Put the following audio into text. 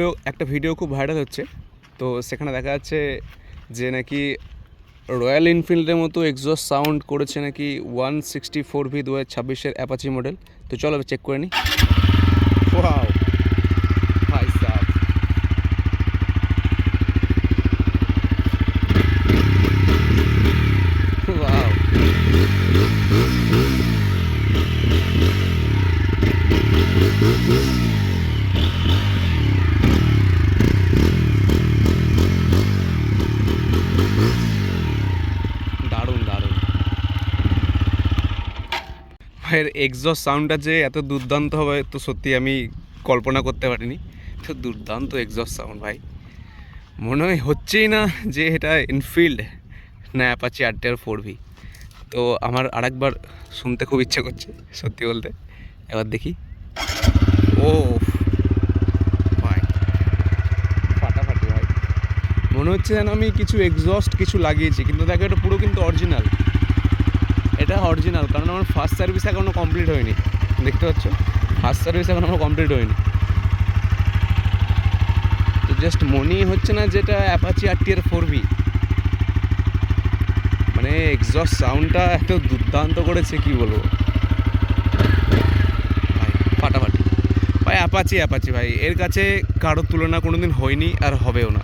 একটা ভিডিও খুব ভাইরাল হচ্ছে। তো সেখানে দেখা যাচ্ছে যে নাকি রয়্যাল এনফিল্ডের মতো এক্সস্ট সাউন্ড করেছে নাকি 164V 2026-এর অ্যাপাচি মডেল। তো চলো চেক করে নিই। ওয়াও ভাই সাব, ওয়াও দারুণ দারুণ ভাইয়ের এক্সস্ট সাউন্ডটা যে এত দুর্দান্ত হবে তো সত্যি আমি কল্পনা করতে পারিনি। তো দুর্দান্ত এক্সস্ট সাউন্ড ভাই, মনে হচ্ছেই না যে এটা এনফিল্ড না অ্যাপাচি RTR 4V। তো আমার আরেকবার শুনতে খুব ইচ্ছে করছে সত্যি বলতে, এবার দেখি। ও ভাই ফাটাফাটি ভাই, মনে হচ্ছে যেন আমি কিছু এক্সস্ট কিছু লাগিয়েছি, কিন্তু দেখো এটা পুরো কিন্তু অরিজিনাল। এটা অরিজিনাল কারণ আমার ফার্স্ট সার্ভিস এখনও কমপ্লিট হয়নি। দেখতে পাচ্ছ, ফার্স্ট সার্ভিস এখন আমার কমপ্লিট হয়নি। তো জাস্ট মনেই হচ্ছে না যেটা অ্যাপাচি RTR 4V। মানে এক্সস্ট সাউন্ডটা এত দুর্দান্ত করেছে কি বলবো ভাই, ফাটাফাটি ভাই। অ্যাপাচি ভাই, এর কাছে কারোর তুলনা কোনোদিন হয়নি আর হবেও না।